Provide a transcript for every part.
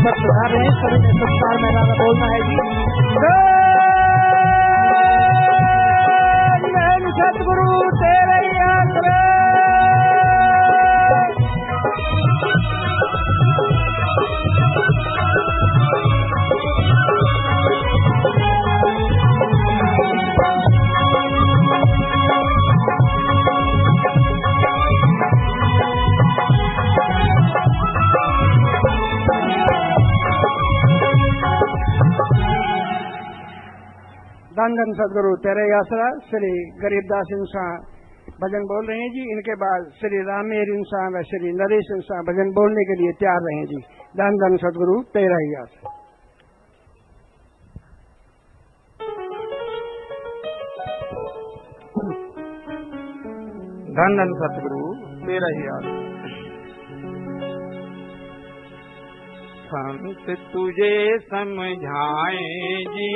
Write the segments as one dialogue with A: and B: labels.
A: सब सुधार रहे हैं, सभी ने संस्कार में ज्यादा बोलना है जी। सतगुरु तेरे ही आश्रय। धन धन सदगुरु तेरे आसरा श्री गरीबदास इंसान भजन बोल रहे हैं जी। इनके बाद श्री रामेर इंसान व श्री नरेश इंसान भजन बोलने के लिए तैयार रहे जी। धन धन सदगुरु तेरा ही आसरा। धन धन सदगुरु तेरा ही आसरा।
B: संत तुझे समझाए जी,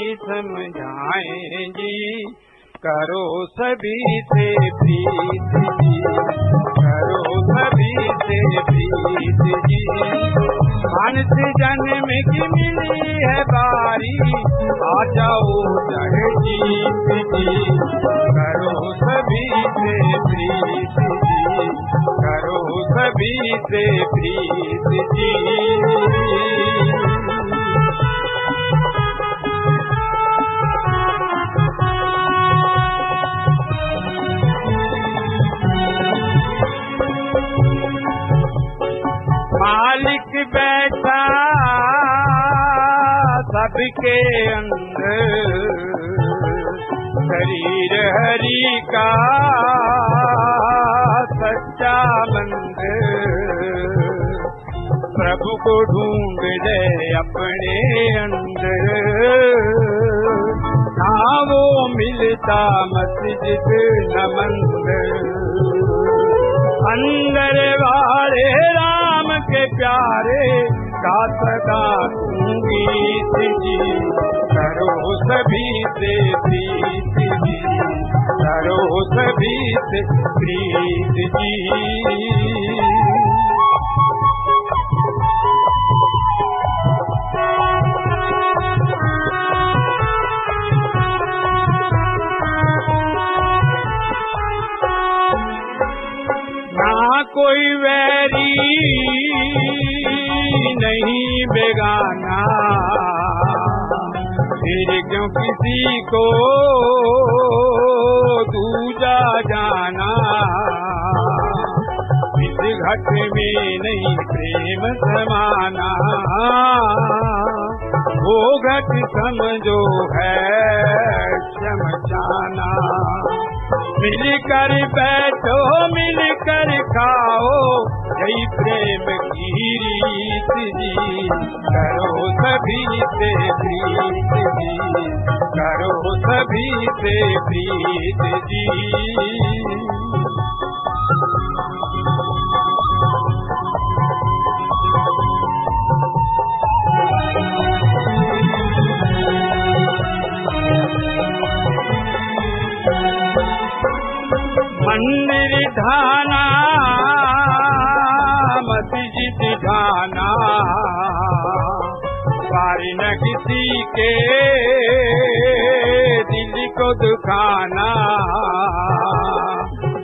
B: करो सभी से प्रीत जी, करो सभी से प्रीत जी। मानस जन्म की मिली है बारी, आ जाओ चाहे जीत जी, करो सभी से प्रीत जी, करो सभी से प्रीत जी। मालिक बैठा सबके अंदर, शरीर हरि का सच्चा मंदिर। प्रभु को ढूंढ ले अपने अंदर, ना वो मिलता मस्जिद न मंदिर। अंदर वाले राम के प्यारे का सदा संगीत जी, करो सभी से प्रीत जी, करो सभी से प्रीत जी। कोई वैरी नहीं बेगाना, फिर क्यों किसी को दूजा जाना। इस घट में नहीं प्रेम समाना, वो घट समझो है शमशाना। मिलकर बैठो मिलकर खाओ, यही प्रेम की रीत जी, करो सभी से प्रीत जी, करो सभी से प्रीत जी। मंदिर ढाना मस्जिद ढाना, पारी न किसी के दिल को दुखाना।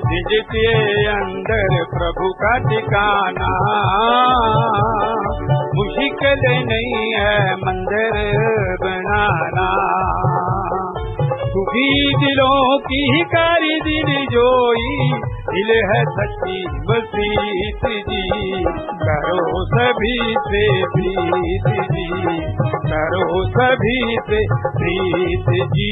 B: दिल के अंदर प्रभु का ठिकाना, मुश्किल नहीं है मंदिर बनाना। सुखी दिलों की कारी दिल जोई, दिल है सच्ची मसीत जी, करो सभी से प्रीत जी, करो सभी से प्रीत जी।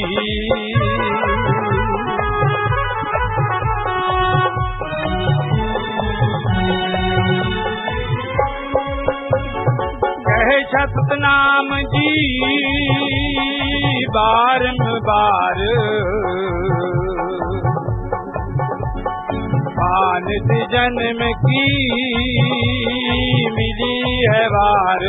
B: कहे सतनाम जी बारंबार, मानस जन्म की मिली है वार।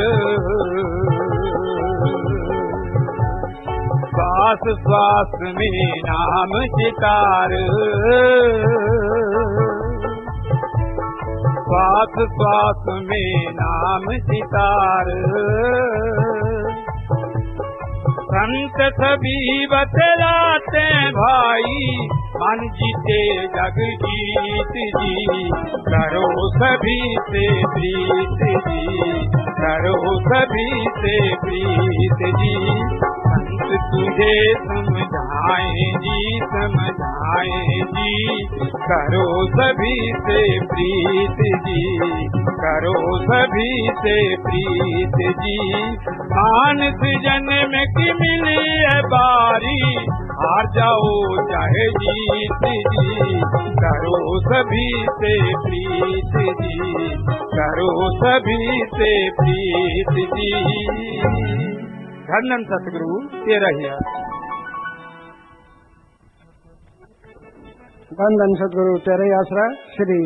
B: श्वास श्वास में नाम चितार, श्वास श्वास में नाम सितार। संत सभी बतलाते भाई, मन जीते जग जीत जी। करो सभी से प्रीत जी, करो सभी से प्रीत जी। संत तुझे समझाए जी, समझाए जी। करो सभी से प्रीत जी, करो सभी से प्रीत जी। मानस जन्म की मिली है बारी, हार जाओ चाहे जीत जी। करो सभी से प्रीत जी, करो सभी से प्रीत जी। धन्य सतगुरु तेरा ही
A: धन सतगुरु तेरा ही आसरा। श्री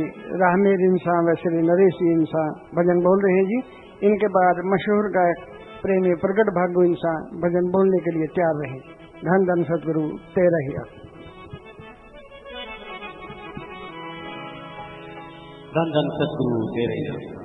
A: राहमेर इंसान व श्री नरेश इंसान भजन बोल रहे हैं जी। इनके बाद मशहूर गायक प्रेमी प्रगट भागु इंसान भजन बोलने के लिए तैयार रहे। धन धन सतगुरु तेरा ही
C: धन धन सतगुरु तेरा ही।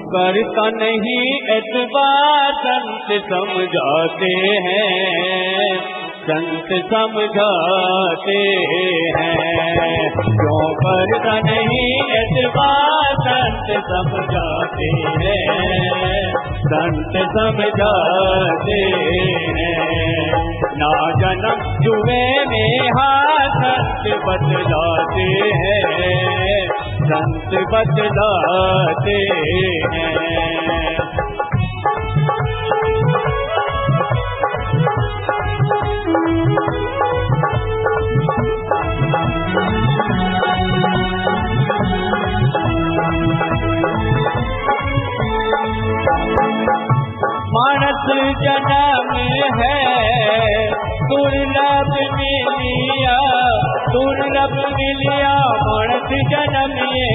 D: करता नहीं एतबार संत समझाते हैं, संत समझाते हैं। क्यों करता नहीं एतबार संत समझाते हैं, संत समझाते हैं। ना जन्म जुए में हाथ संत बतलाते हैं, संत बतलाते हैं। मानस जन्म है दुर्लभ मिलिया, दुर्लभ मिलिया मानस जन्म ये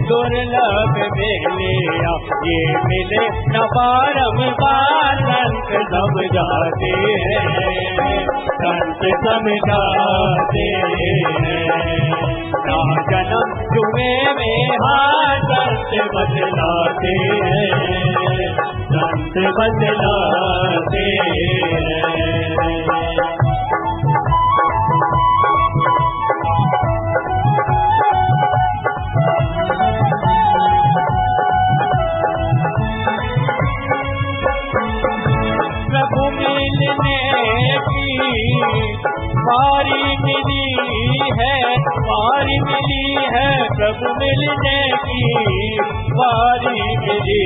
D: दुर्लभ मिलिया। ये मिले न बारंबार संत समझाते हैं, संत समझाते हैं। ना जन्म जुए में हाथ संत बतलाते हैं, संत बतलाते हैं। प्रभु मिलने की बारी मिली है, बारी मिली है। प्रभु मिलने की बारी मिली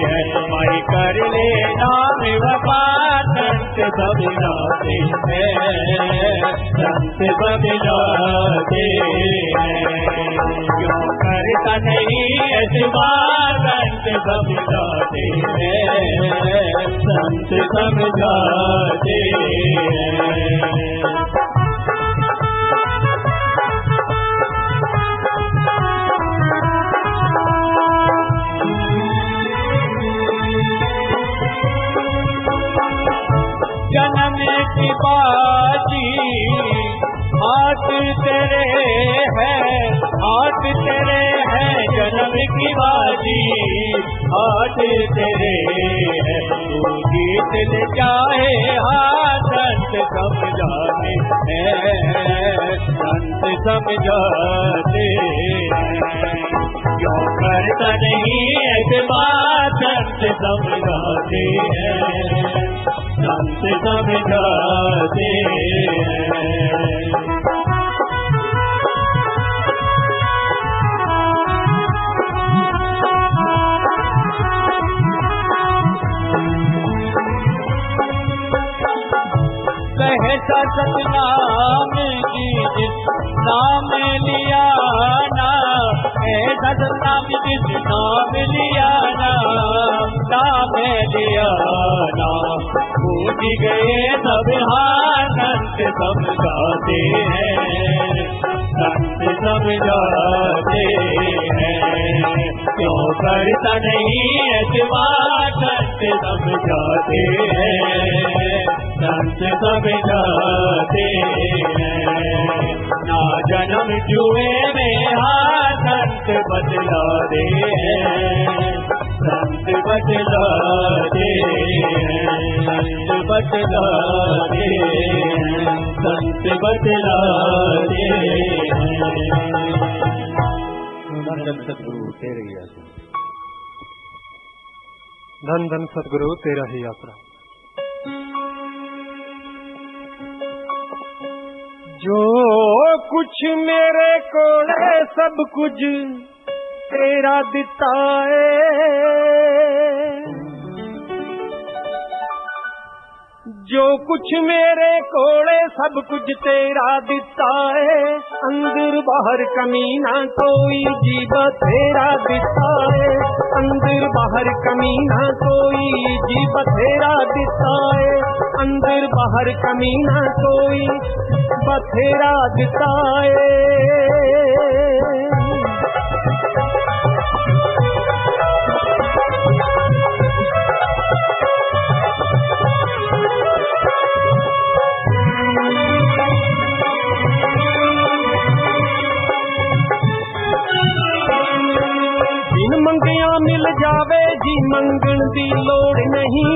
D: है। माई कर ले नाम वफा संत समझाते हैं, संत समझाते हैं। क्यों करता नहीं एतबार संत समझाते हैं, संत समझाते हैं। जन्म की बाजी हाथ तेरे है, हाथ तेरे है। जन्म की बाजी हाथ तेरे है। तू जीत ले चाहे हाथ संत समझाते हैं, संत समझाते हैं। क्यों करता नहीं एतबार संत समझाते हैं, संत समझाते हैं। ऐसा सतनाम जी जिस नाम लिया ना, ऐसा सतनाम जिस नाम लिया ना, नाम लिया ना, पूछ गए सब हाँ संत समझाते हैं, संत समझाते हैं, क्यों करता नहीं एतबार संत समझाते हैं, संत समझाते हैं, ना जन्म जुए में हाँ संत बदला दे हैं, संत बदला दे हैं, संत बदला दे हैं, संत बदला दे हैं।
C: धन सतगुरु तेरे ही आसरा,
B: धन धन सतगुरु तेरा ही आसरा।
A: जो कुछ मेरे कोले सब कुछ तेरा दिता है, जो कुछ मेरे कोले सब कुछ तेरा दिता है, अंदर बाहर कमी ना कोई जीव तेरा दिता है, अंदर बाहर कमी ना कोई जीव तेरा दिता है, अंदर बाहर कमी ना कोई बथेरा दिता है। मंगिया मिल जावे जी मंगण दी लोड़ नहीं,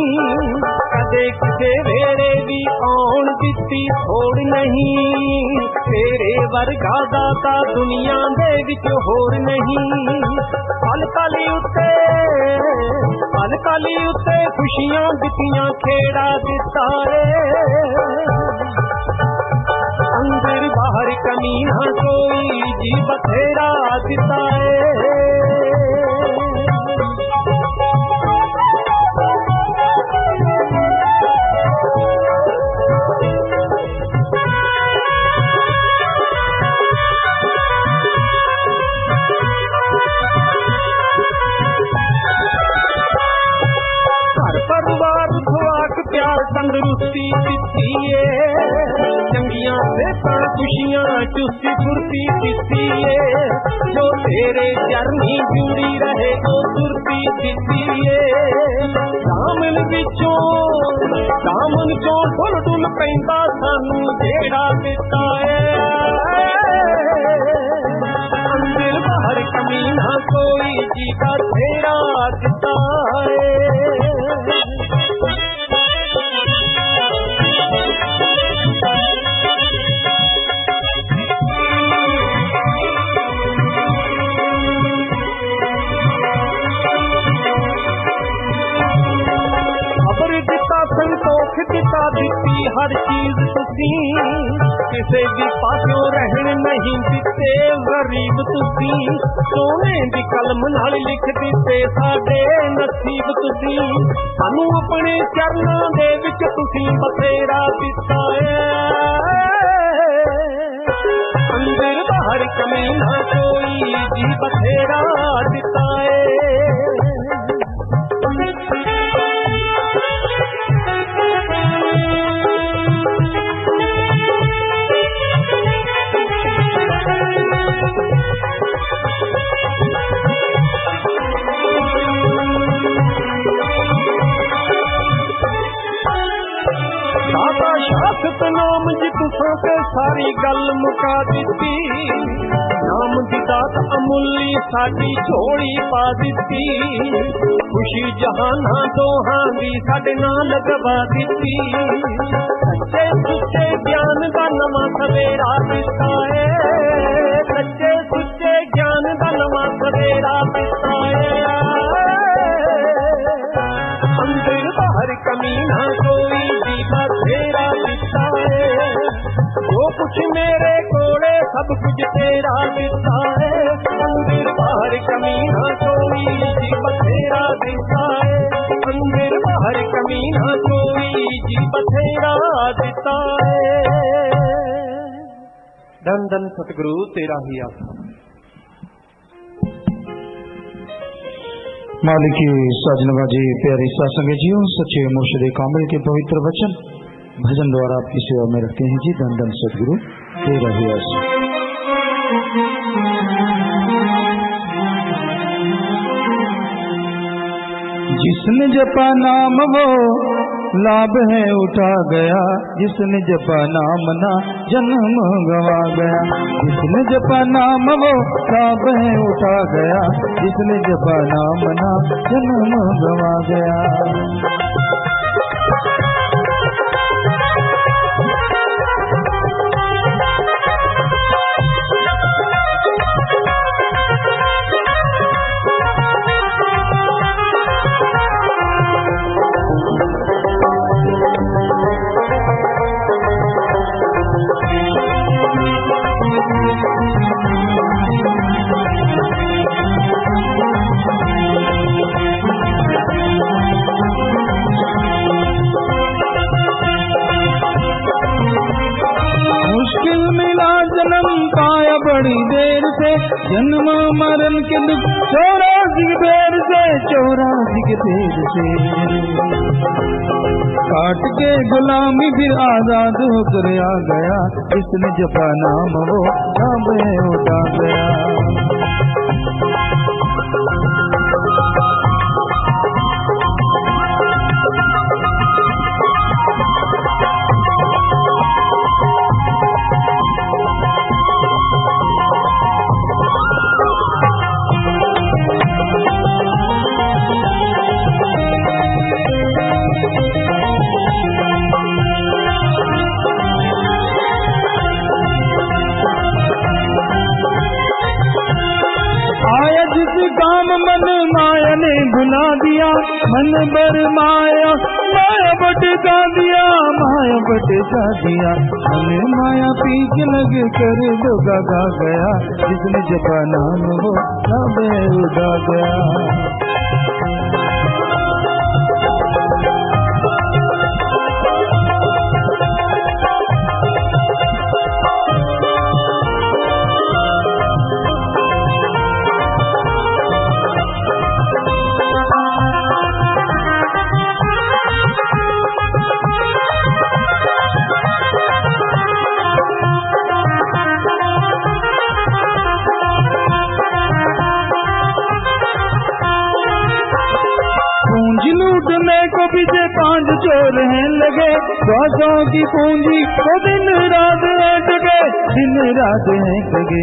A: कदे किसे वेरे भी आउण दिती थोड़ नहीं, तेरे वर्गा दाता दुनिया दे विच होर नहीं। पल काली उत्ते खुशियां दितियां खेड़ा दिता है, अंदर बाहर कमी ना कोई जी बथेरा दिता है। तंदरुस्ती दिती है, चंगियां सेहतां खुशियां चुस्ती फुर्ती दिती है, जो तेरे चरनी जुड़ी रहे तो सुरती दिती है। दामन चों ढुल ढुल पैंदा सानू जेड़ा दिता है, अंदर बाहर कमी ना कोई जी का तेरा दिता है। संतोख दिता दिती हर चीज तुसी, किसे भी पासों रहन नहीं दिते गरीब तुसी, सोने दी कलम नाल लिख दिते साडे नसीब तुसी, सानू अपने चरनां दे विच तुसी बथेरा दिता है, अंदर बाहर कमी ना कोई जी बथेरा दिता है। शासत नाम जी तुसां ते सारी गल मुका दिती, नाम दी दात अमुली साडी झोली पा दिती, खुशी जहाना दोहां दी साडे नाल लगवा दिती, सच्चे सुच्चे ज्ञान दा नवां सवेरा दिता है, सच्चे सुच्चे ज्ञान दा नवां सवेरा दिता है, अंदर बाहर कमी ना कोई जी बथेरा दिता है, जो कुछ मेरे कोले सब कुछ तेरा दिता है, अंदर बाहर कमी ना कोई जी बथेरा दिता है, अंदर बाहर कमी ना कोई जी बथेरा
D: बड़ा दिता है।
C: धन धन सतगुरु तेरा ही आसा।
E: मालिकी साजनवा जी, प्यारी सासंग जीओ, सच्चे मुर्शिद कामिल के पवित्र वचन भजन द्वारा आपकी सेवा में रखते हैं जी। धन धन सतगुरु तेरा ही आसा। जिसने जपा नाम वो लाभ है उठा गया, जिसने जपा नाम ना जन्म गवा गया। जिसने जपा नाम वो लाभ है उठा गया, जिसने जपा नाम ना जन्म गवा गया। बड़ी देर से जन्म मरण के दुख 84 बेर से 84 के देर से काट के गुलामी फिर आजाद होकर आ गया। जिसने जपा नाम वो नाम उठा गया। काम मन माया ने भुला दिया, मन भर माया माया भटका दिया, माया भटका दिया। मन माया पीछे लग कर धोखा खा गया। जिसने जपा नाम वो सब उड़ा गया। को पीछे 5 चोर हैं लगे, 100 की पूंजी को दिन रात है जगे, दिन रात है जगे।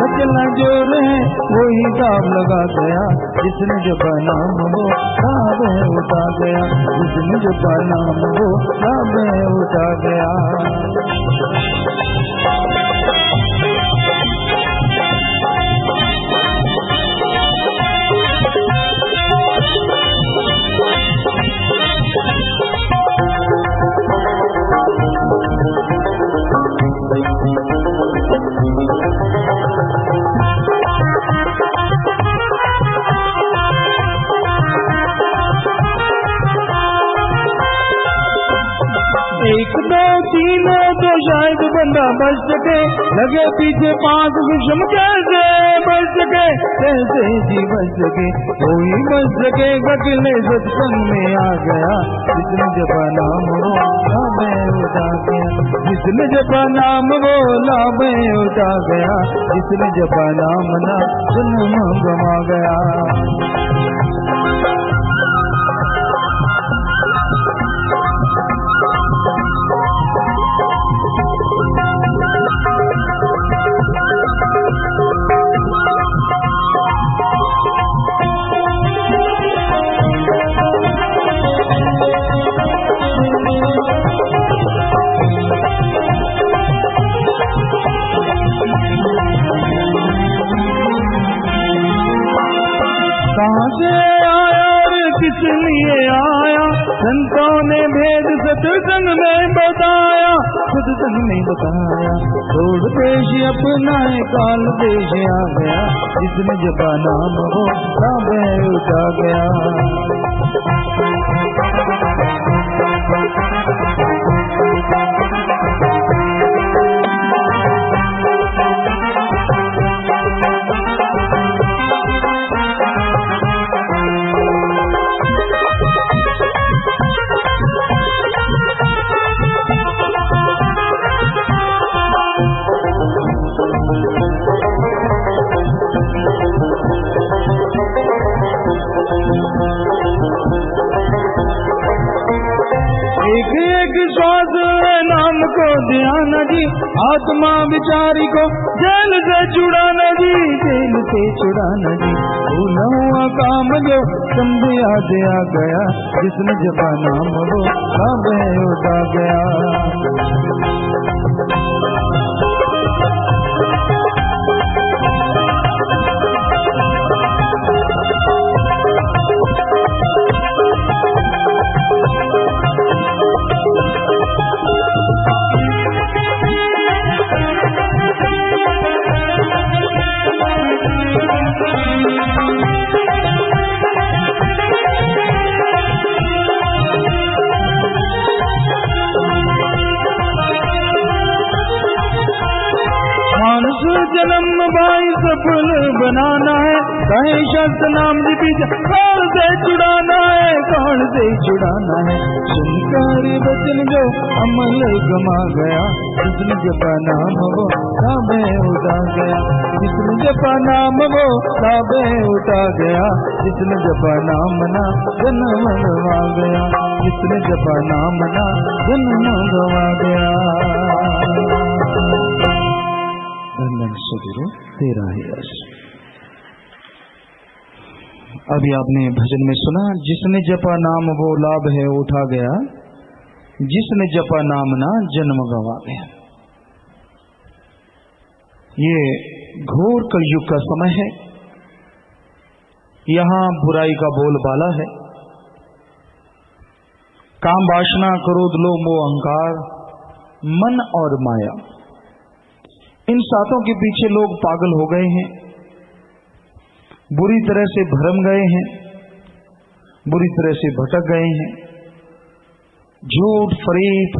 E: अकेला जोर है वो हिसाब लगा गया। जिसने जपा नाम वो साब है उठा गया। जिसने जपा नाम वो साब है उठा गया। एक दो तीनों तो शायद बंदा बच सके, लगे पीछे 5 विषम कैसे बच सके, कैसे जी बच सके। कोई बच सके अकेले सत्संग में आ गया। जिसने जपा नाम वो लाभ उठा गया। जिसने जपा नाम वो लाभ उठा गया। जिसने जपा नाम ना जन्म गवा गया। कहाँ से आया और किस लिए आया, संतों ने भेद सत्संग में बताया, सत्संग में बताया। छोड़ देश अपना काल देश आ गया। जिसने जपा नाम वो लाभ उठा गया। श्वास है नाम को ध्यान जी, आत्मा विचारी को जेल से छुड़ाना जी, जेल से छुड़ाना जी। भूला हुआ काम जो समझ याद आ गया, जिसने जपा नाम वो सब है उठा गया। जन्म भाई सफल बनाना है, कहीं शस्त्र नाम जी पीछे कौन से छुड़ाना है, कौन से छुड़ाना है। सुनकर वचन जो अमल गमा गया, जिसने जपा नाम वो साबे उठा गया, जिसने जपा नाम वो साबे उठा गया, जिसने जपा नाम ना जन्म गवा गया, जिसने जपा नाम ना जन्म गवा गया। सदगुरु तेरा ही यश। अभी आपने भजन में सुना, जिसने जपा नाम वो लाभ है उठा गया, जिसने जपा नाम ना जन्म गवा गया। ये घोर कलयुग का समय है, यहाँ बुराई का बोलबाला है। काम वासना क्रोध लोभ मोह अहंकार मन और माया, इन सातों के पीछे लोग पागल हो गए हैं, बुरी तरह से भरम गए हैं, बुरी तरह से भटक गए हैं। झूठ फरेब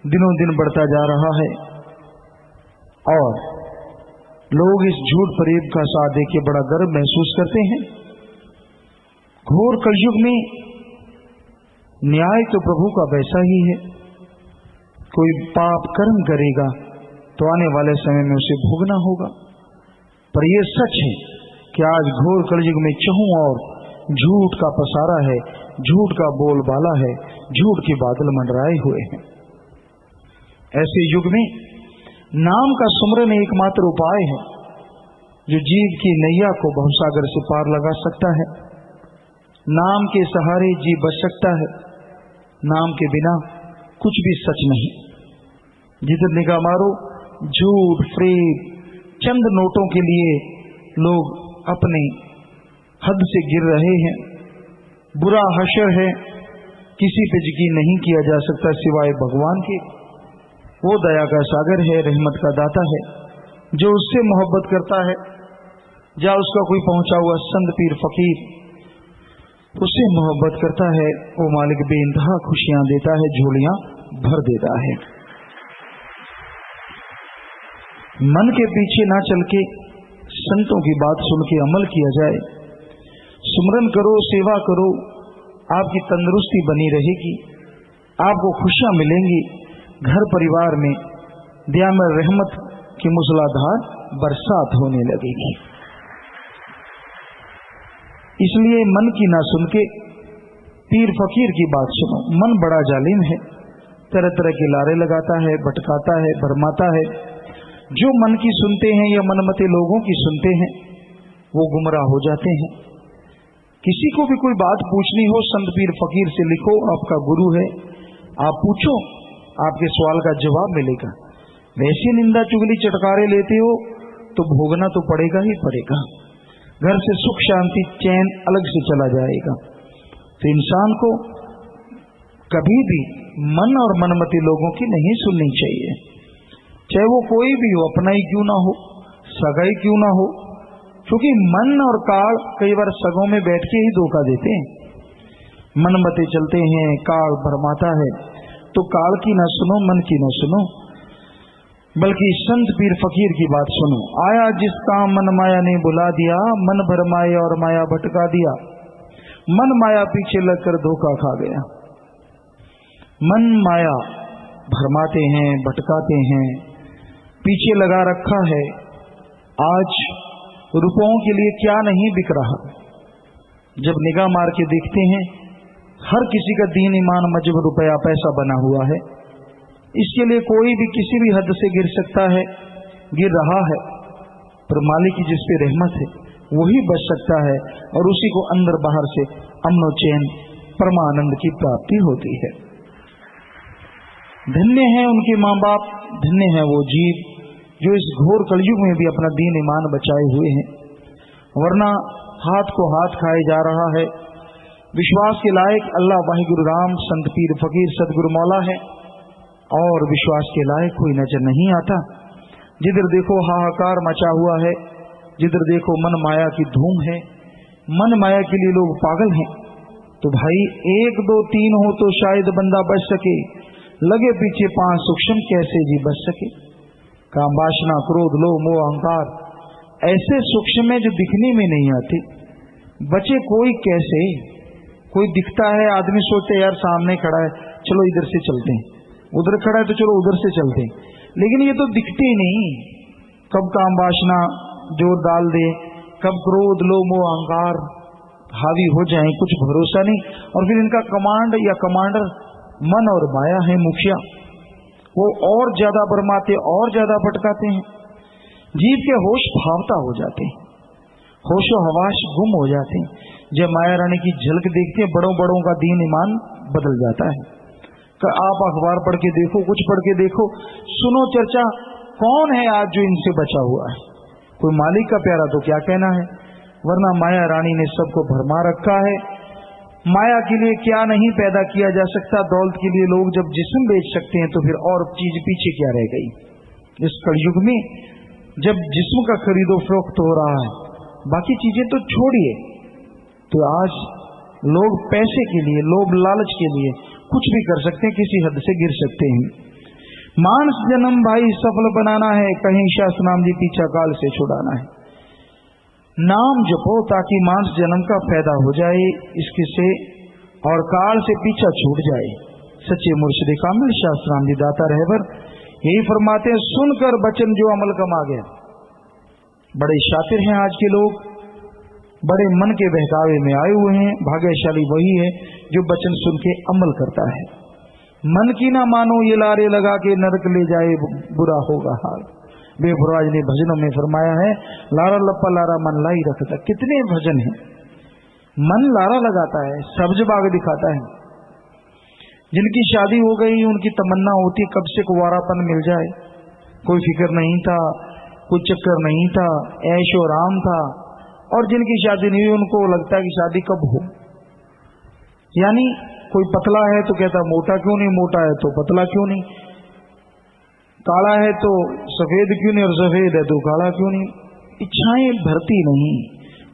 E: दिनों दिन बढ़ता जा रहा है और लोग इस झूठ फरेब का साथ देके बड़ा गर्व महसूस करते हैं। घोर कलयुग में न्याय तो प्रभु का वैसा ही है, कोई पाप कर्म करेगा तो आने वाले समय में उसे भोगना होगा। पर यह सच है कि आज घोर कलयुग में चहुं और झूठ का पसारा है, झूठ का बोलबाला है, झूठ के बादल मंडराए हुए हैं। ऐसे युग में नाम का सुमरन एकमात्र उपाय है जो जीव की नैया को भवसागर से पार लगा सकता है। नाम के सहारे जीव बच सकता है, नाम के बिना कुछ भी सच नहीं। जिधर निगाह मारो झूठ फरेब चंद नोटों के लिए लोग अपने हद से गिर रहे हैं। बुरा हशर है, किसी पे यकीन नहीं किया जा सकता सिवाय भगवान के। वो दया का सागर है, रहमत का दाता है। जो उससे मोहब्बत करता है, या उसका कोई पहुंचा हुआ संत पीर फकीर उससे मोहब्बत करता है, वो मालिक बेइंतहा खुशियां देता है, झोलियां भर देता है। मन के पीछे ना चल के संतों की बात सुन के अमल किया जाए। सुमरन करो, सेवा करो, आपकी तंदुरुस्ती बनी रहेगी, आपको खुशियां मिलेंगी, घर परिवार में दया में रहमत की मूसलाधार बरसात होने लगेगी। इसलिए मन की ना सुन के पीर फकीर की बात सुनो। मन बड़ा जालिम है, तरह तरह के लारे लगाता है, भटकाता है, भरमाता है। जो मन की सुनते हैं या मनमते लोगों की सुनते हैं वो गुमराह हो जाते हैं। किसी को भी कोई बात पूछनी हो, संत पीर फकीर से लिखो, आपका गुरु है, आप पूछो, आपके सवाल का जवाब मिलेगा। वैसी निंदा चुगली चटकारे लेते हो तो भोगना तो पड़ेगा ही पड़ेगा। घर से सुख शांति चैन अलग से चला जाएगा। तो इंसान को कभी भी मन और मनमती लोगों की नहीं सुननी चाहिए, चाहे वो कोई भी हो, अपना ही क्यों ना हो, सगा ही क्यों ना हो। क्योंकि मन और काल कई बार सगों में बैठ के ही धोखा देते हैं। मनमते चलते हैं, काल भरमाता है, तो काल की ना सुनो, मन की ना सुनो, बल्कि संत पीर फकीर की बात सुनो। आया जिसका मन माया ने बुला दिया, मन भरमाए और माया भटका दिया, मन माया पीछे लगकर धोखा खा गया। मन माया भरमाते हैं, भटकाते हैं, पीछे लगा रखा है। आज रुपयों के लिए क्या नहीं बिक रहा। जब निगाह मार के देखते हैं हर किसी का दीन ईमान मजहब रुपया पैसा बना हुआ है। इसके लिए कोई भी किसी भी हद से गिर सकता है, गिर रहा है, पर मालिक की जिस पे रहमत है वही बच सकता है और उसी को अंदर बाहर से अमन चैन परमानंद की प्राप्ति होती है। धन्य है उनके माँ बाप, धन्य है वो जीव जो इस घोर कलयुग में भी अपना दीन ईमान बचाए हुए हैं, वरना हाथ को हाथ खाए जा रहा है। विश्वास के लायक अल्लाह वाहिगुरु राम संत पीर फकीर सदगुरु मौला है और विश्वास के लायक कोई नजर नहीं आता। जिधर देखो हाहाकार मचा हुआ है, जिधर देखो मन माया की धूम है, मन माया के लिए लोग पागल हैं। तो भाई 1 2 3 हो तो शायद बंदा बच सके, लगे पीछे 5 सूक्ष्म कैसे जी बच सके। काम वासना क्रोध लोभ मोह अहंकार ऐसे सूक्ष्म में जो दिखने में नहीं आते, बचे कोई कैसे। कोई दिखता है, आदमी सोचते यार सामने खड़ा है चलो इधर से चलते हैं, उधर खड़ा है तो चलो उधर से चलते हैं, लेकिन ये तो दिखते नहीं। कब काम वासना जोर डाल दे, कब क्रोध लोभ मोह अहंकार हावी हो जाए, कुछ भरोसा नहीं। और फिर इनका कमांड या कमांडर मन और माया है, मुखिया, वो और ज्यादा भरमाते और ज्यादा भटकाते हैं। जीव के होश भावता हो जाते हैं, होशो हवाश गुम हो जाते हैं। जब माया रानी की झलक देखते हैं, बड़ों बड़ों का दीन ईमान बदल जाता है। आप अखबार पढ़ के देखो, कुछ पढ़ के देखो, सुनो चर्चा, कौन है आज जो इनसे बचा हुआ है। कोई मालिक का प्यारा तो क्या कहना है, वरना माया रानी ने सबको भरमा रखा है। माया के लिए क्या नहीं पैदा किया जा सकता। दौलत के लिए लोग जब जिस्म बेच सकते हैं तो फिर और चीज पीछे क्या रह गई। इस कलयुग में जब जिस्म का खरीदो फरोख्त हो रहा है, बाकी चीजें तो छोड़िए, तो आज लोग पैसे के लिए, लोभ लालच के लिए कुछ भी कर सकते हैं, किसी हद से गिर सकते हैं। मानस जन्म भाई सफल बनाना है, कहीं शास्त्र नाम जी पीछा काल से छुड़ाना है। नाम जपो ताकि मानस जन्म का फायदा हो जाए इसके से और काल से पीछा छूट जाए। सच्चे मुर्शिद कामिल शास्त्र नाम जी दाता रहबर यही फरमाते हैं, सुनकर बचन जो अमल कमा गया। बड़े शातिर हैं आज के लोग, बड़े मन के बहकावे में आए हुए हैं। भाग्यशाली वही है जो बचन सुन के अमल करता है। मन की ना मानो ये लारे लगा के नरक ले जाए बुरा होगा हाल। बेफरवाज ने भजनों में फरमाया है, लारा लप्पा लारा मन लाई रखता। कितने भजन हैं, मन लारा लगाता है, सब्ज बाग दिखाता है। जिनकी शादी हो गई उनकी तमन्ना होती कब से कुंवारापन मिल जाए, कोई फिक्र नहीं था, कोई चक्कर नहीं था, ऐशो आराम था। और जिनकी शादी नहीं हुई उनको लगता है कि शादी कब हो। यानी कोई पतला है तो कहता मोटा क्यों नहीं, मोटा है तो पतला क्यों नहीं, काला है तो सफेद क्यों नहीं और सफेद है तो काला क्यों नहीं। इच्छाएं भरती नहीं,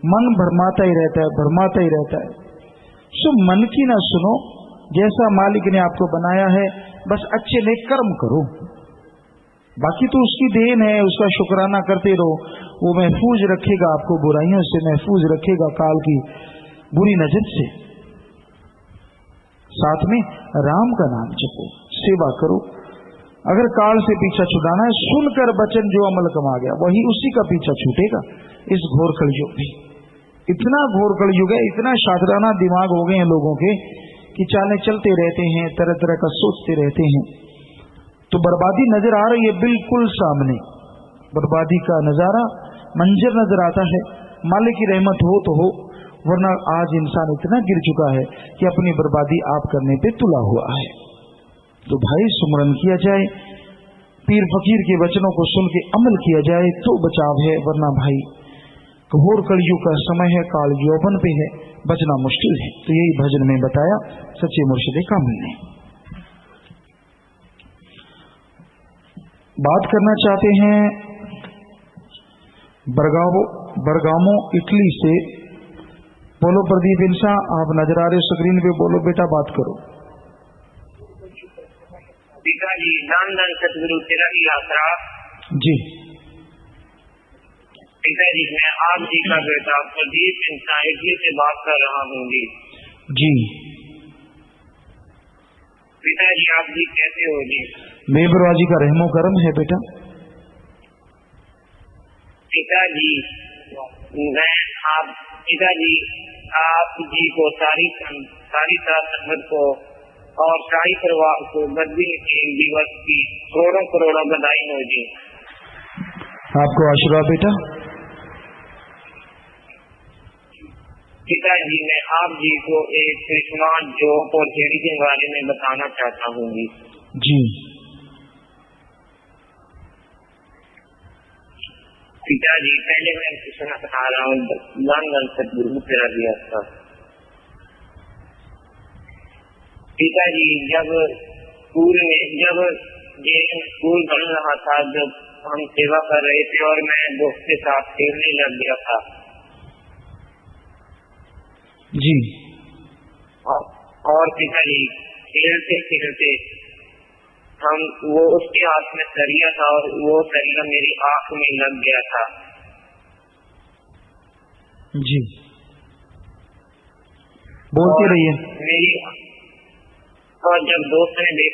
E: मन भरमाता ही रहता है, भरमाता ही रहता है। सो मन की ना सुनो, जैसा मालिक ने आपको बनाया है बस अच्छे नेक कर्म करो, बाकी तो उसकी देन है, उसका शुक्राना करते रहो। वो महफूज रखेगा आपको, बुराइयों से महफूज रखेगा, काल की बुरी नजर से। साथ में राम का नाम जपो, सेवा करो। अगर काल से पीछा छुड़ाना है, सुनकर बचन जो अमल कमा गया वही उसी का पीछा छूटेगा। इस घोर कलयुग में इतना घोर कलयुग है, इतना शातिराना दिमाग हो गए हैं लोगों के कि चाले चलते रहते हैं, तरह तरह का सोचते रहते हैं। तो बर्बादी नजर आ रही है बिल्कुल सामने, बर्बादी का नजारा मंजर नजर आता है। मालिक की रहमत हो तो हो, वरना आज इंसान इतना गिर चुका है कि अपनी बर्बादी आप करने पे तुला हुआ है। तो भाई सुमरन किया जाए, पीर फकीर के वचनों को सुन के अमल किया जाए तो बचाव है, वरना भाई घोर कलयुग का समय है, काल यौवन पे है, बचना मुश्किल है। तो यही भजन में बताया सच्चे मुर्शिद कामिल ने। बात करना चाहते हैं बरगामो इटली से। बोलो प्रदीप इंसान, आप नजर आ रहे स्क्रीन पे, बोलो बेटा बात करो।
F: पिताजी धन धन सतगुरु तेरा ही आसरा।
E: जी
F: पिताजी मैं आप जी का बेटा प्रदीप इंसान इटली से बात कर रहा हूँ जी।
E: जी
F: पिताजी आप जी कैसे हो जी?
E: बेबरवाजी का रहमो करम है बेटा।
F: पिताजी मैं आप पिताजी आप जी को सारी सारी साथ संगत को और शाही परिवार को बद्दी के दिवस की करोड़ों करोड़ों बधाई हो जी।
E: आपको आशीर्वाद बेटा।
F: पिताजी मैं आप जी को एक क्रिसमस जोक और खेड़ी के बारे में बताना चाहता हूँ
E: जी।
F: पिताजी पहले मैं सुना सुना रहा हूँ धन सतगुरु तेरा दिया था। पिताजी जब स्कूल बन रहा था, जब हम सेवा कर रहे थे और मैं दोस्त के साथ खेलने लग गया था
E: जी।
F: और पिताजी खेलते खेलते वो उसके हाथ में सरिया था और वो सरिया मेरी आंख में लग गया था
E: जी। बोलते रहिए।
F: और जब दोस्त ने मेरी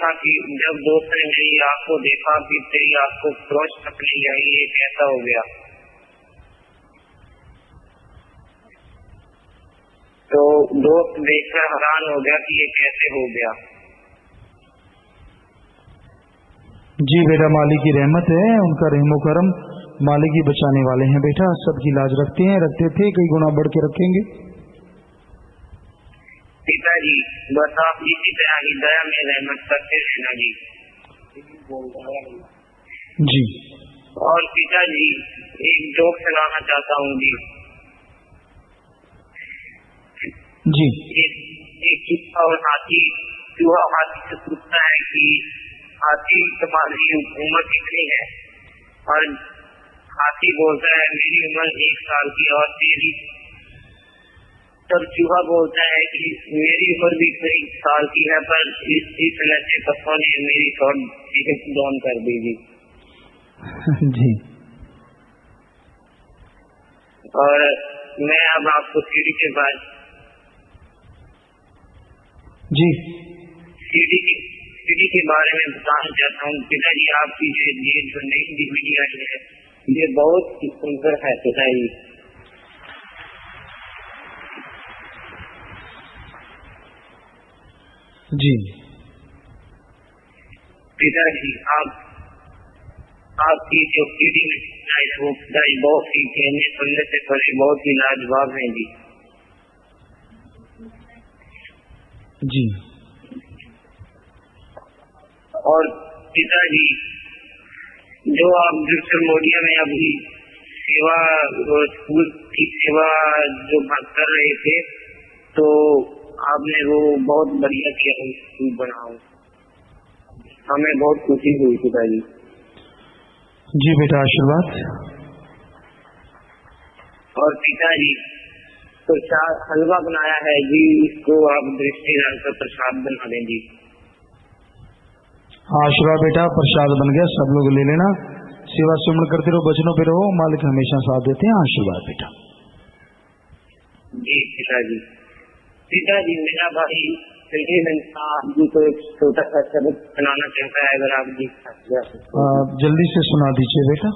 F: आंख को देखा कि तेरी आंख को क्रोच पकड़ी आई, ये कैसा हो गया, तो दोस्त देखकर हैरान हो गया कि ये कैसे हो गया।
E: जी बेटा, मालिक की रहमत है, उनका रहमो करम, मालिक ही बचाने वाले हैं बेटा। सबकी लाज रखते थे, कई गुना बढ़ के रखेंगे।
F: पिताजी बस आप इसी तरह की दया में रहमत करते रहना जी।
E: जी।
F: और पिताजी एक जोक सुनाना चाहता हूँ जी।
E: जी।
F: एक चूहा और हाथी से पूछता है कि हाथी तुम्हारी उम्र कितनी है, और हाथी बोलता है मेरी उम्र 1 साल की, और तेरी? तब चूहा बोलता है कि मेरी उम्र भी 1 साल की है, पर इस नशे पत्तों ने मेरी थोड़ी डाउन कर दी जी।
E: जी।
F: और मैं अब आपको सीढ़ी के बाद
E: जी
F: सीढ़ी के बारे में बताना चाहता हूँ। पिताजी आपकी ये जो नई डीवीडी आई है, ये बहुत सुंदर है पिताजी।
E: जी।
F: पिताजी आपकी जो सीढ़ी में वो पिताजी बहुत ही कहने सुनने से पहले बहुत ही लाजवाब है जी।
E: जी।
F: और पिताजी जो आप डिजिटल मीडिया में अभी सेवा स्कूल की सेवा जो कर रहे थे, तो आपने वो बहुत बढ़िया किया, स्कूल बनाओ, हमें बहुत खुशी हुई पिताजी।
E: जी बेटा, आशीर्वाद। और
F: पिताजी प्रसाद हलवा बनाया है जी, इसको आप दृष्टि डालकर प्रसाद बना दें जी।
E: आशीर्वाद बेटा, प्रसाद बन गया, सब लोग ले लेना। सेवा सुमन करते रहो, बचनों पे रहो, मालिक हमेशा साथ देते हैं। आशीर्वाद बेटा।
F: जी पिताजी मेरा भाई जी को एक छोटा सा सबक सुनाना चाहता है, अगर आप जी
E: जल्दी से सुना दीजिए बेटा।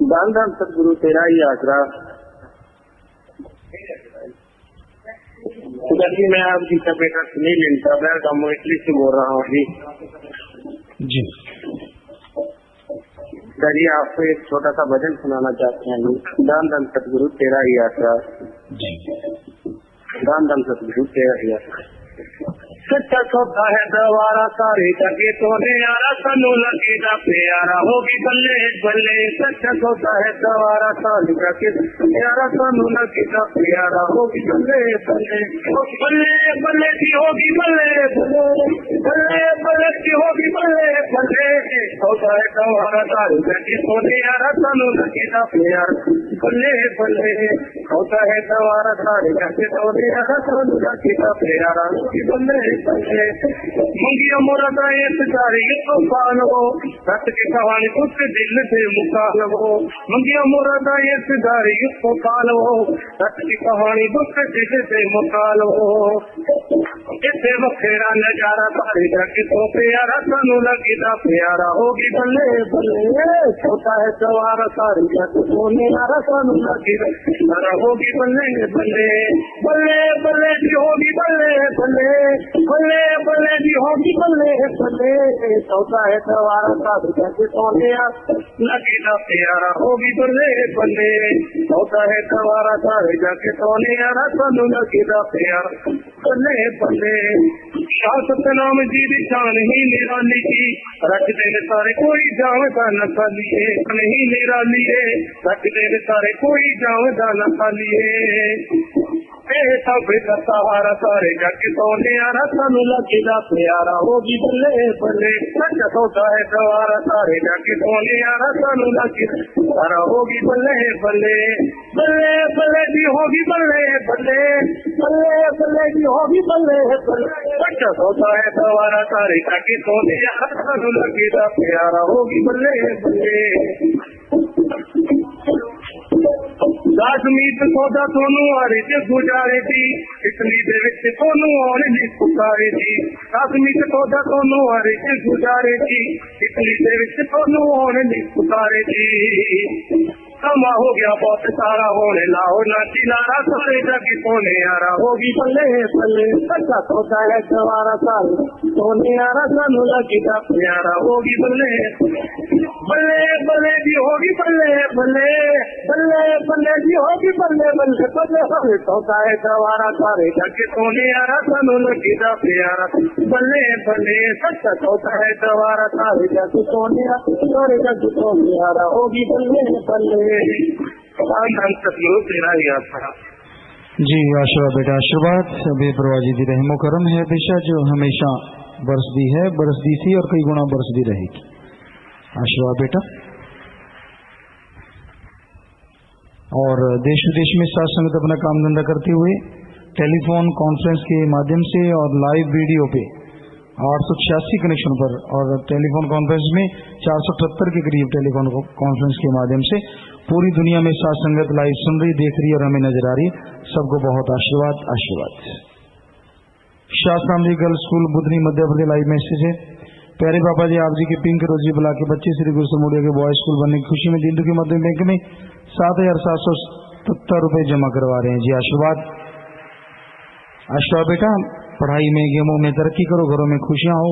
F: दान दान सतगुरु तेरा ही आसरा। पिताजी मैं आपकी बेटा सुनील इंटरव्यू मोइटली से बोल रहा हूँ जी।
E: जी।
F: पिताजी आपको एक छोटा सा भजन सुनाना चाहते हैं जी। दान दान सतगुरु तेरा ही आसरा। दान दान सतगुरु तेरा ही आसरा। सच्चा सौदा है दवारा सारे जगे तोने यारा सानू लगेगा प्यारा होगी बल्ले बल्ले। सच्चा सौदा है दवारा सारे जगे यारा सानू लगेगा प्यारा होगी बल्ले बल्ले। बल्ले बल्ले की होगी बल्ले बल्ले, बल्ले बल्ले की होगी बल्ले बल्ले। सौदा है दवारा सारे जगे तोने यारा सानू लगेगा प्यारा बल्ले बल्ले। सौदा है दवारा सारे जगे तोने यारा सानू लगेगा प्यारा होगी बल्ले बल्ले। मंगिया मोरा एक सारे तो पाल हो, रट की कहानी उसके दिल से मुकाल हो। मंगिया मोरा एक सारे तो पाल हो, रट की कहानी उसके दिल से मुकाल हो। इसे बखेरा नजारा सारे जाके तो प्यारा सानू लगीदा प्यारा होगी बल्ले बल्ले छोटा है सवारा सारी जाके सोने यारा सानू लगीदा प्यारा होगी बल्ले बल्ले बल्ले बल्ले जी होगी बल्ले बल्ले बल्ले बल्ले जी होगी बल्ले बल्ले छोटा है सवारा सारी जाके सोने यारा लगीदा प्यारा होगी बल्ले बल्ले छोटा है सवारा सारी जाके सोने यारा सानू लगीदा प्यारा बल्ले बल्ले शाह सतनाम जी दी शान ही निराली जी रखते ने सारे कोई जावदा न खालिए नहीं निराली है रखते ने सारे कोई जावदा न खालिए सब सहारा सारे जग सोने यारा सानू लगीदा प्यारा होगी बल्ले बल्ले सच सोता है सवारा सारे जग सोने यारा सानू लगीदा प्यारा होगी बल्ले बल्ले बल्ले बल्ले जी होगी बल्ले बल्ले बल्ले बल्ले जी होगी बल्ले बल्ले सच सोता है सवारा सारे जग सोने यारा सानू लगीदा प्यारा होगी बल्ले बल्ले दासमीत सौदा सोनू आरे च गुजारे दी इटली दे विच सोनू आने दी पुकारे दी दासमीत सौदा सोनू आरे च गुजारे दी इटली दे विच सोनू आने दी पुकारे दी समा हो गया बहुत सारा होने लाओ ना चिलारा सारे जग सोने यारा होगी बल्ले बल्ले सच्चा सोता है सवारा सारे सोने यारा सानू लगीदा प्यारा होगी बल्ले बल्ले बल्ले जी होगी बल्ले बल्ले बल्ले बल्ले जी होगी बल्ले बल्ले बल्ले बल्ले सोता है सवारा सारे जग सोने यारा सानू लगीदा प्यारा बल्ले बल्ले सच्चा सोता है सवारा सारे जग सोने जग सोने यारा होगी बल्ले बल्ले
E: जी। आशीर्वाद बेटा आशीर्वाद बेपरवाह जी दी रहमो करम है हमेशा जो हमेशा बरसदी है बरसदी सी और कई गुना बरसदी रहेगी। आशीर्वाद बेटा। और देश विदेश में साथ संगत अपना काम धंधा करते हुए टेलीफोन कॉन्फ्रेंस के माध्यम से और लाइव वीडियो पे 886 कनेक्शन पर और टेलीफोन कॉन्फ्रेंस में 478 के करीब टेलीफोन कॉन्फ्रेंस के माध्यम से पूरी दुनिया में साथ संगत लाइव सुन रही देख रही और हमें नजर आ रही है। सबको बहुत आशीर्वाद आशीर्वाद। शास्त्राम जी girls school Budhni Madhya Pradesh live message है। प्यारे बाबा जी आप जी की पिंक रोजी बुला के बच्चे श्री गुरु समूढ़िया के बॉय स्कूल बनने की खुशी में दीन दुखी मध्य बैंक में 7,770 रुपए जमा करवा रहे हैं। जी आशीर्वाद आशीर्वाद बेटा। पढ़ाई में गेमों में तरक्की करो घरों में खुशियां हो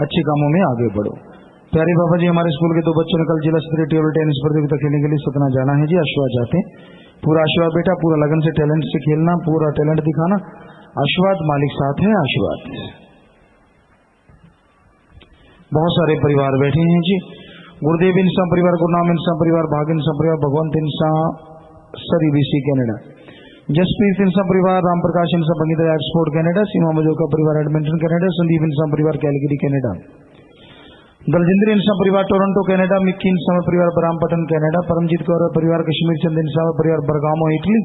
E: अच्छे कामों में आगे बढ़ो। प्यारे बाबा जी हमारे स्कूल के 2 बच्चों ने कल जिला स्तरीय टेबल टेनिस प्रतियोगिता खेलने के लिए सतना जाना है। जी आशीर्वाद जाते हैं। पूरा आशीर्वाद बेटा पूरा लगन से टैलेंट से खेलना पूरा टैलेंट दिखाना। आशीर्वाद मालिक साथ है। आशीर्वाद। बहुत सारे परिवार बैठे हैं जी। गुरुदेव इंसान परिवार गुरुनाम इंसान परिवार भाग इंसान परिवार भगवंत इंसान सर यूबीसी कनाडा जसप्रीत इंसान परिवार राम प्रकाश इंसान बंगीता एक्सपोर्ट कनाडा सीमा मजोका परिवार एडमिंटन कनाडा संदीप इंसान परिवार कैलगरी कनाडा दलजिंद्र इंसान परिवार टोरंटो कनाडा मिक्की इंसान परिवार बरामपटन कनाडा परमजीत कौर परिवार कश्मीर चंद इंसान परिवार बरगामो इटली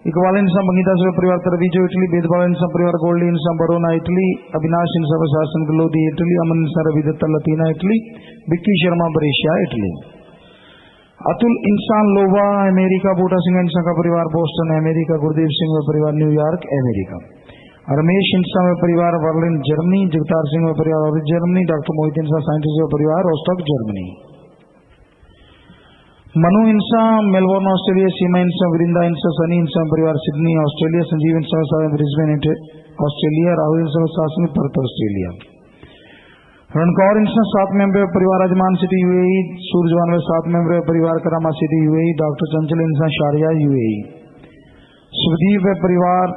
E: इकबाल इंसान बंगीता परिवार तरवीजो इटली भेदभाव इंसान परिवार गोल्डी इंसान बरोना इटली अविनाश इंसान शासन गलोदी इटली अमन इंसान रवि दत्ता लतीना इटली विक्की शर्मा बरेशिया इटली अतुल इंसान लोवा अमेरिका बूटा सिंह इंसान का परिवार बोस्टन अमेरिका गुरदेव सिंह परिवार न्यूयॉर्क अमेरिका रमेश इंसान परिवार बर्लिन जर्मनी जगतार सिंह परिवार जर्मनी डॉक्टर मोहित इंसान साइंटिस्ट परिवार रोस्टॉक जर्मनी मनु इंसान मेलबोर्न ऑस्ट्रेलिया सीमा इंसान वृंदा इंसान सनी इंसान परिवार सिडनी ऑस्ट्रेलिया संजीव इंसान ब्रिस्बेन ऑस्ट्रेलिया राहुल इंसान शासन पर्थ ऑस्ट्रेलिया रणकौर इंसान 7 मेंबर परिवार अजमान सिटी यूएई सूरजवान में 7 मेंबर परिवार करामा सिटी यूएई डॉक्टर चंचल इंसान शारिया यूएई सुखदीप में परिवार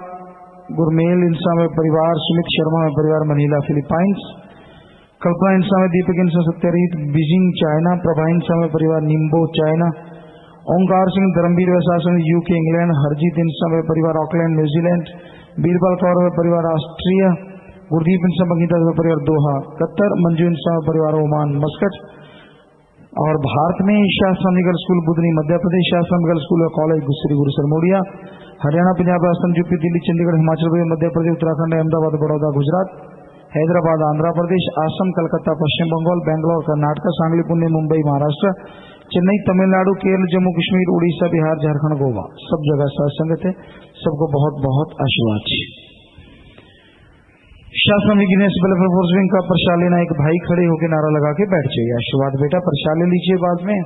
E: गुरमेल इंसान में परिवार सुमित शर्मा में परिवार मनीला फिलीपाइंस कल्पना इंसान में दीपक इंसान सत्यारीत बीजिंग चाइना प्रभा इंसान में परिवार निम्बो चाइना ओंकार सिंह धर्मवीर शासन यूके इंग्लैंड हरजीत इंसान में परिवार ऑकलैंड न्यूजीलैंड बीरबल कौर में परिवार ऑस्ट्रिया गुरदीप इंसान बंगीता परिवार दोहा कतर मंजू इंसान परिवार ओमान मस्कट और भारत में शास्त्राम girls school Budhni Madhya Pradesh शास्त्राम girls school और कॉलेज श्री गुरु सरमोडिया हरियाणा पंजाब राजस्थान यूपी दिल्ली चंडीगढ़ हिमाचल प्रदेश मध्य प्रदेश उत्तराखंड अहमदाबाद बड़ौदा गुजरात हैदराबाद आंध्र प्रदेश असम कलकत्ता पश्चिम बंगाल बेंगलोर कर्नाटक सांगली पुणे मुंबई महाराष्ट्र चेन्नई तमिलनाडु केरल जम्मू कश्मीर उड़ीसा बिहार झारखंड गोवा सब जगह साथ संगत है। सबको बहुत बहुत आशीर्वाद। शासन गिनेस वेलफेयर फोर्स विंग का प्रसाद लेना, एक भाई खड़े होकर नारा लगा के बैठ जाइए। आशीर्वाद बेटा, प्रसाद ले लीजिए बाद में।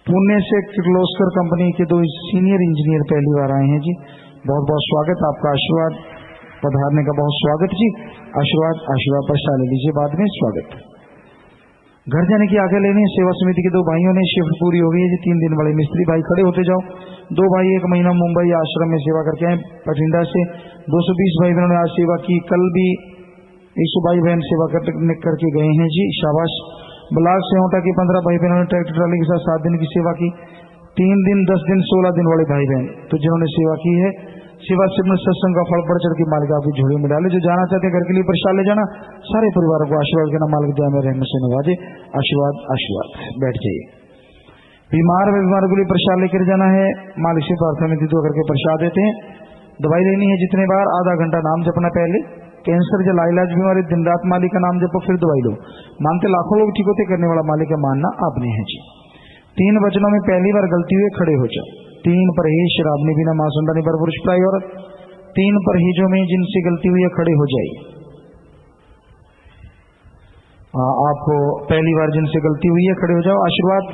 E: पुणे से किर्लोस्कर कंपनी के 2 सीनियर इंजीनियर पहली बार आए हैं जी, बहुत बहुत स्वागत आपका। आशीर्वाद पधारने का बहुत स्वागत जी। आशीर्वाद आशीर्वाद प्रसाद ले लीजिए बाद में, स्वागत। घर जाने की आज्ञा लेनी है। सेवा समिति के 2 भाइयों ने शिफ्ट पूरी हो गई है जी, 3 दिन वाले मिस्त्री भाई खड़े होते जाओ। 2 भाई 1 महीना मुंबई आश्रम में सेवा करके आए बठिंडा से। 220 भाई बहनों ने आज सेवा की, कल भी 100 भाई बहन सेवा करके गए हैं जी, शाबाश। ब्लाक से होटा की 15 भाई बहनों ने ट्रैक्टर ट्राली के साथ 7 दिन की सेवा की। 3 दिन 10 दिन 16 दिन वाले भाई बहन तो जिन्होंने सेवा की है, सेवा सिमरन सत्संग का फल बढ़ चढ़ के मालिक आपकी झोली में डाले। जो जाना चाहते हैं घर के लिए प्रसाद ले जाना, सारे परिवारों को आशीर्वाद के नाम मालिक दया में रहने से नवाजे। आशीर्वाद आशीर्वाद, बैठ जाइए। बीमार के लिए प्रसाद लेकर जाना है, मालिक से प्रार्थना में दो करके प्रसाद देते हैं। दवाई लेनी है जितने बार, आधा घंटा नाम जपना पहले। कैंसर या लाइलाज बीमारी दिन रात मालिक का नाम जपो, फिर दवाई लो। मानते लाखों लोग ठीक होते, करने वाला मालिक का मानना आपने है जी। 3 वचनों में पहली बार गलती हुई खड़े हो जाओ। 3 परहेज, शराब नहीं पीना, मांस नहीं पर पुरुष प्राय औरत। 3 परहेजों में जिनसे गलती हुई है खड़े हो जाइए। आपको पहली बार जिनसे गलती हुई है खड़े हो जाओ। आशीर्वाद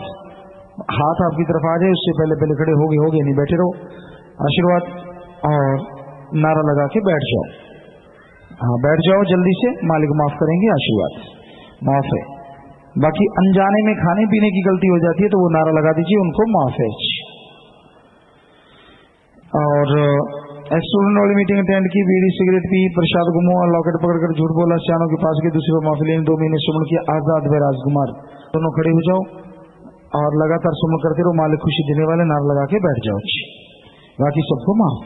E: हाथ आपकी तरफ आ जाए, उससे पहले पहले खड़े हो गए नहीं बैठे रहो। आशीर्वाद और नारा लगा के बैठ जाओ। हाँ बैठ जाओ जल्दी से, मालिक माफ करेंगे। आशीर्वाद माफ है। बाकी अनजाने में खाने पीने की गलती हो जाती है तो वो नारा लगा दीजिए, उनको माफ है। और स्टूडेंट वाली मीटिंग अटेंड की, बीड़ी सिगरेट पी, प्रसाद गुमो, लॉकेट पकड़कर झूठ बोला, सियानों के पास के दूसरे पर माफी लेने 2 महीने सुमन किया। आजाद व राजकुमार दोनों खड़े हो जाओ और लगातार सुमन करते रहो, मालिक खुशी देने वाले नारा लगा के बैठ जाओ। बाकी सबको माफ।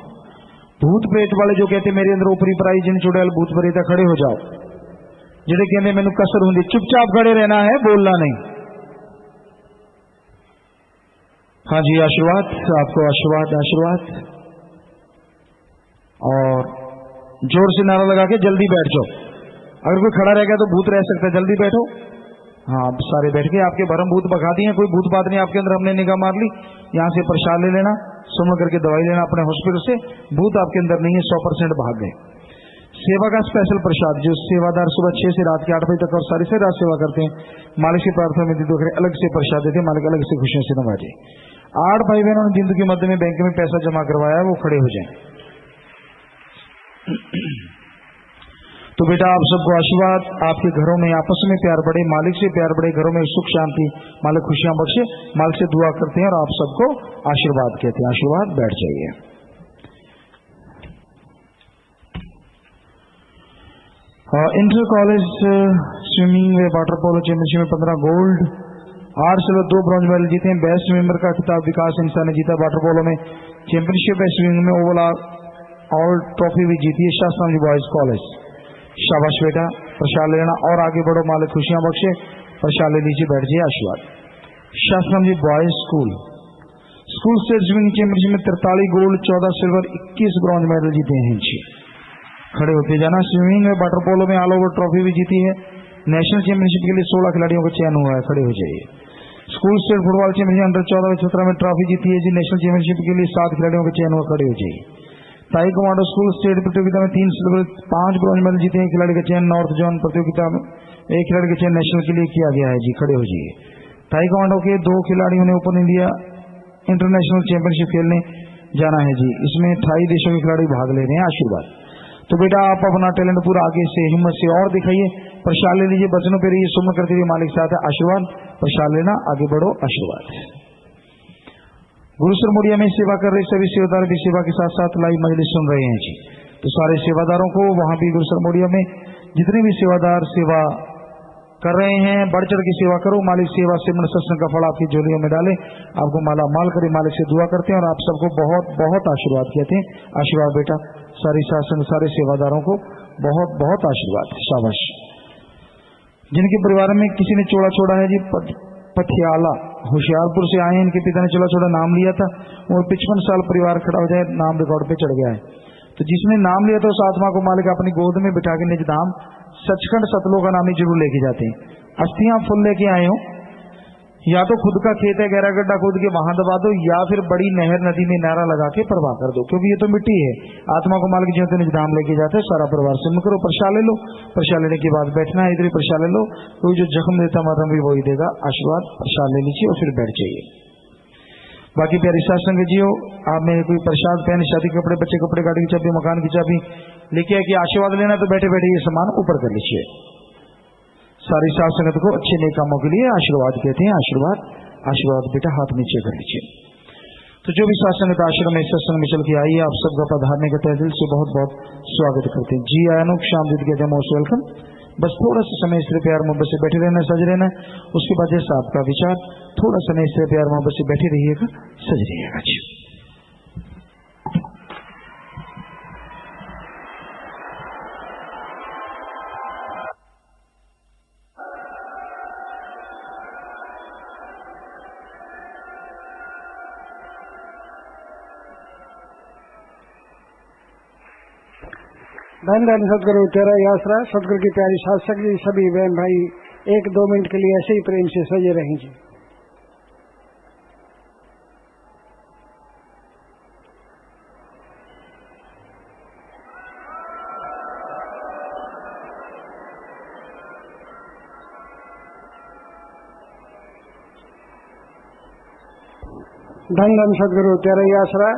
E: भूत प्रेत वाले जो कहते मेरे अंदर ऊपरी पराई जिन चुड़ैल भूत प्रेत, खड़े हो जाओ। जिन्हें कहते मैंने कसर होंगी, चुपचाप खड़े रहना है, बोलना नहीं। हाँ जी आशीर्वाद आपको, आशीर्वाद आशीर्वाद। और जोर से नारा लगा के जल्दी बैठ जाओ। अगर कोई खड़ा रह गया तो भूत रह सकता है, जल्दी बैठो। हाँ सारे बैठ के, आपके भरम भूत भगा दिए, कोई भूत बात नहीं आपके अंदर, हमने निगाह मार ली। यहाँ से प्रसाद ले लेना, सुमन करके दवाई लेना अपने हॉस्पिटल से। भूत आपके अंदर नहीं है, 100% भाग गए। सेवा का स्पेशल प्रसाद, जो सेवादार सुबह 6 से रात के 8 बजे तक और सारी से रात सेवा करते हैं, मालिक की प्रार्थना में दो अलग से प्रसाद देते हैं, मालिक अलग से खुशियों से नवाजे। 8 भाई बहनों ने जिंदगी के मध्य में बैंक में पैसा जमा करवाया, वो खड़े हो जाए। तो बेटा आप सबको आशीर्वाद, आपके घरों में आपस में प्यार बढ़े, मालिक से प्यार बढ़े, घरों में सुख शांति, मालिक खुशियां बख्शे, मालिक से दुआ करते हैं और आप सबको आशीर्वाद कहते हैं। आशीर्वाद, बैठ जाइए। इंटर कॉलेज स्विमिंग व वाटर पोलो चैंपियनशिप में 15 गोल्ड, 8 सिल्वर 2 ब्रॉन्ज मेडल जीते हैं। बेस्ट मेंबर का खिताब विकास इंसान ने जीता। वाटर पोलो में चैंपियनशिप स्विमिंग में ओवरऑल ऑल ट्रॉफी भी जीती है। शास्त्राम जी बॉयज कॉलेज, शाबाश बेटा, प्रसाद लेना और आगे बढ़ो, मालिक खुशियां बख्शे। प्रसाद ले लीजिए, बैठ जाइए। आशीर्वाद। Shastram ji boys school state swimming championship में 43 गोल्ड, 14 सिल्वर, 21 ब्रॉन्ज मेडल जीते हैं जी। खड़े होते जाना। स्विमिंग में वाटर पोलो में ऑल ओवर ट्रॉफी भी जीती है। नेशनल चैंपियनशिप के लिए 16 खिलाड़ियों का चयन हुआ है, खड़े हो जाइए। School state football championship under 14 व 17 में ट्रॉफी जीती है जी। नेशनल चैंपियनशिप के लिए 7 खिलाड़ियों का चयन हुआ, खड़े हो जाइए। ताई कमांडो स्कूल स्टेट प्रतियोगिता में 3 सिल्वर 5 ब्रॉन्ज मेडल जीते हैं। खिलाड़ी का चयन नॉर्थ जोन प्रतियोगिता में 1 खिलाड़ी का चयन नेशनल के लिए किया गया है जी, खड़े हो जाइए। ताई कमांडो के 2 खिलाड़ियों ने ओपन इंडिया इंटरनेशनल चैंपियनशिप खेलने जाना है जी। इसमें 28 देशों के खिलाड़ी भाग ले रहे हैं। आशीर्वाद। तो बेटा आप अपना टैलेंट पूरा आगे से हिम्मत से और दिखाइए। प्रसाद ले लीजिए, बचनों पे रहिए, सुमन करते हुए मालिक साथ है। आशीर्वाद। प्रसाद लेना, आगे बढ़ो। आशीर्वाद। गुरुसर मोडिया में सेवा कर रहे सभी सेवादार भी सेवा के साथ साथ लाइव मजलिस सुन रहे हैं जी। तो सारे सेवादारों को वहां भी गुरुसर मोडिया में जितने भी सेवादार सेवा कर रहे हैं, बढ़ चढ़ की सेवा करो। मालिक सेवा से मन सत्संग का फल आपकी झोलियों में डाले, आपको माला माल करे। मालिक से दुआ करते हैं और आप सबको बहुत बहुत आशीर्वाद कहते हैं। आशीर्वाद बेटा, सारी शासन सारे सेवादारों को बहुत बहुत आशीर्वाद। शाबाश। जिनके परिवार में किसी ने चोड़ा छोड़ा है जी, पथियाला होशियारपुर से आए हैं, इनके पिता ने चोड़ा छोड़ा नाम लिया था, और 55 साल परिवार खड़ा हो जाए, नाम रिकॉर्ड पे चढ़ गया है। तो जिसने नाम लिया था उस आत्मा को मालिक अपनी गोद में बिठा के निज धाम सचखंड सतलोक का नाम ही जरूर लेके जाते हैं। अस्थियां फुल लेके आए हो या तो खुद का खेत है गहरा गड्ढा खोद के वहां दबा दो, या फिर बड़ी नहर नदी में नारा लगा के प्रवाह कर दो, क्योंकि ये तो मिट्टी है। आत्मा को मालिक ज्यों निज धाम लेके जाते हैं। सारा परिवार सिम करो, प्रसाद ले लो। प्रसाद लेने के बाद बैठना है, इधर ही प्रसाद ले लो। कोई जो जख्म देता माता भी वही देगा आशीर्वाद। प्रसाद ले लीजिए और फिर बैठ जाइए। बाकी प्यारी साथ संग जियो, आप में कोई प्रसाद पहन, शादी के कपड़े, बच्चे कपड़े, गाड़ी की चाबी, मकान की चाबी लेके आके आशीर्वाद लेना, तो बैठे बैठे ये सामान ऊपर कर लीजिए। सारी साथ संगत को अच्छे नेक कामों के लिए आशीर्वाद कहते हैं। आशीर्वाद आशीर्वाद बेटा हाथ नीचे कर लीजिए। तो जो भी साथ संगत आश्रम में सत्संग में चल के आई है, आप सबका पधारने का तहे दिल से बहुत बहुत स्वागत करते हैं। जी आया अनुप शाम दीदी कहते हैं मोस्ट वेलकम। बस थोड़ा सा समय इसलिए प्यार मोहब्बत से बैठे रहना, सज रहना। उसके बाद जैसा आपका विचार, थोड़ा समय इसलिए प्यार मोहब्बत से बैठे रहिएगा, सज रहिएगा जी।
A: धन धन सदगुरु तेरा ही आसरा। सदगुरु की प्यारी शासक जी, सभी बहन भाई 1-2 मिनट के लिए ऐसे ही प्रेम से सजे रहेंगे। धन धन सदगुरु तेरा ही आसरा।